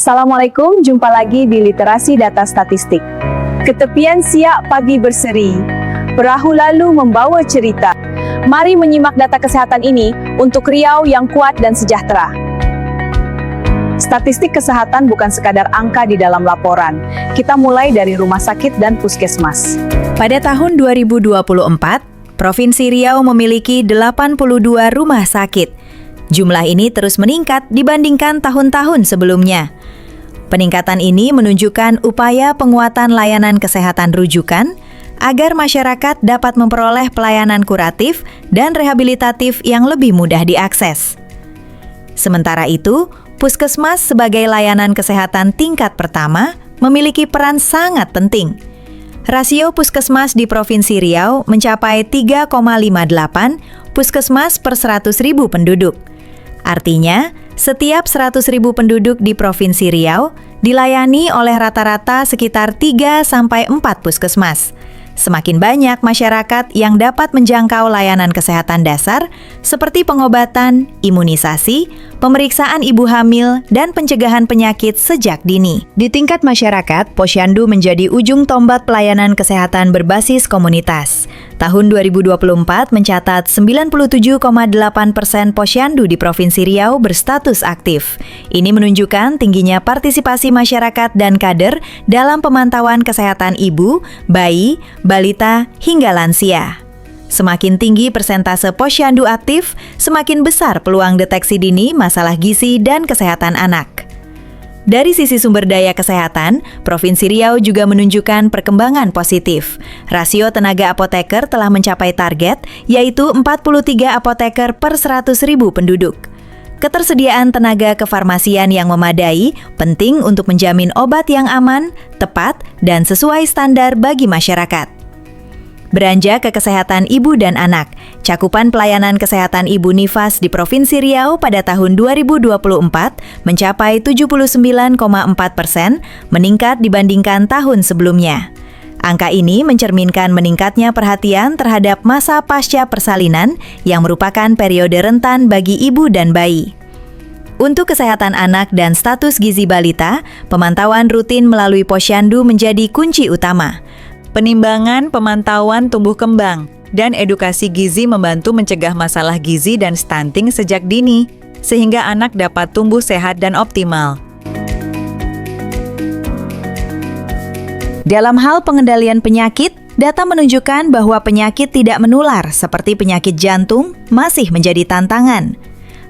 Assalamualaikum, jumpa lagi di Literasi Data Statistik. Ketepian siak pagi berseri, perahu lalu membawa cerita. Mari menyimak data kesehatan ini untuk Riau yang kuat dan sejahtera. Statistik kesehatan bukan sekadar angka di dalam laporan. Kita mulai dari rumah sakit dan puskesmas. Pada tahun 2024, Provinsi Riau memiliki 82 rumah sakit. Jumlah ini terus meningkat dibandingkan tahun-tahun sebelumnya. Peningkatan ini menunjukkan upaya penguatan layanan kesehatan rujukan agar masyarakat dapat memperoleh pelayanan kuratif dan rehabilitatif yang lebih mudah diakses. Sementara itu, puskesmas sebagai layanan kesehatan tingkat pertama memiliki peran sangat penting. Rasio puskesmas di Provinsi Riau mencapai 3,58 puskesmas per 100.000 penduduk. Artinya, setiap 100.000 penduduk di Provinsi Riau dilayani oleh rata-rata sekitar 3-4 puskesmas. Semakin banyak masyarakat yang dapat menjangkau layanan kesehatan dasar seperti pengobatan, imunisasi, pemeriksaan ibu hamil, dan pencegahan penyakit sejak dini. Di tingkat masyarakat, Posyandu menjadi ujung tombak pelayanan kesehatan berbasis komunitas. Tahun 2024 mencatat 97,8% Posyandu di Provinsi Riau berstatus aktif. Ini menunjukkan tingginya partisipasi masyarakat dan kader dalam pemantauan kesehatan ibu, bayi, balita, hingga lansia. Semakin tinggi persentase Posyandu aktif, semakin besar peluang deteksi dini masalah gizi dan kesehatan anak. Dari sisi sumber daya kesehatan, Provinsi Riau juga menunjukkan perkembangan positif. Rasio tenaga apoteker telah mencapai target, yaitu 43 apoteker per 100.000 penduduk. Ketersediaan tenaga kefarmasian yang memadai penting untuk menjamin obat yang aman, tepat, dan sesuai standar bagi masyarakat. Beranjak ke kesehatan ibu dan anak, cakupan pelayanan kesehatan ibu nifas di Provinsi Riau pada tahun 2024 mencapai 79,4%, meningkat dibandingkan tahun sebelumnya. Angka ini mencerminkan meningkatnya perhatian terhadap masa pasca persalinan yang merupakan periode rentan bagi ibu dan bayi. Untuk kesehatan anak dan status gizi balita, pemantauan rutin melalui Posyandu menjadi kunci utama. Penimbangan, pemantauan tumbuh kembang, dan edukasi gizi membantu mencegah masalah gizi dan stunting sejak dini, sehingga anak dapat tumbuh sehat dan optimal. Dalam hal pengendalian penyakit, data menunjukkan bahwa penyakit tidak menular seperti penyakit jantung masih menjadi tantangan.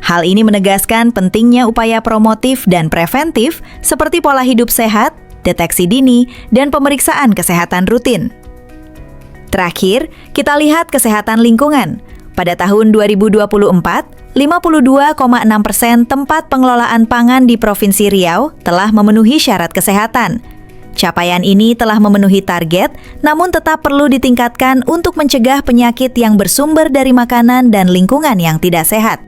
Hal ini menegaskan pentingnya upaya promotif dan preventif seperti pola hidup sehat, deteksi dini, dan pemeriksaan kesehatan rutin. Terakhir, kita lihat kesehatan lingkungan. Pada tahun 2024, 52,6% tempat pengelolaan pangan di Provinsi Riau telah memenuhi syarat kesehatan. Capaian ini telah memenuhi target, namun tetap perlu ditingkatkan untuk mencegah penyakit yang bersumber dari makanan dan lingkungan yang tidak sehat.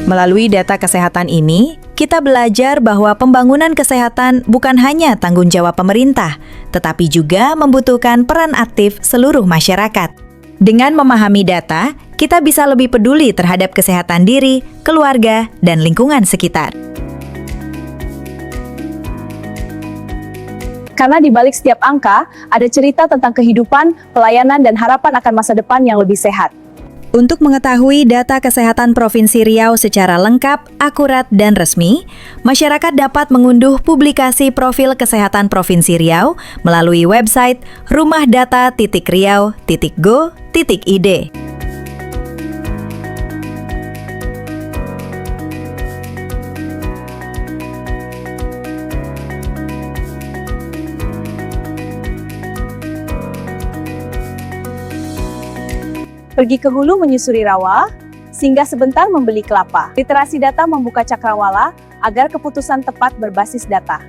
Melalui data kesehatan ini, kita belajar bahwa pembangunan kesehatan bukan hanya tanggung jawab pemerintah, tetapi juga membutuhkan peran aktif seluruh masyarakat. Dengan memahami data, kita bisa lebih peduli terhadap kesehatan diri, keluarga, dan lingkungan sekitar. Karena di balik setiap angka, ada cerita tentang kehidupan, pelayanan, dan harapan akan masa depan yang lebih sehat. Untuk mengetahui data kesehatan Provinsi Riau secara lengkap, akurat, dan resmi, masyarakat dapat mengunduh publikasi profil kesehatan Provinsi Riau melalui website rumahdata.riau.go.id. Pergi ke hulu menyusuri rawa, singgah sebentar membeli kelapa. Literasi data membuka cakrawala agar keputusan tepat berbasis data.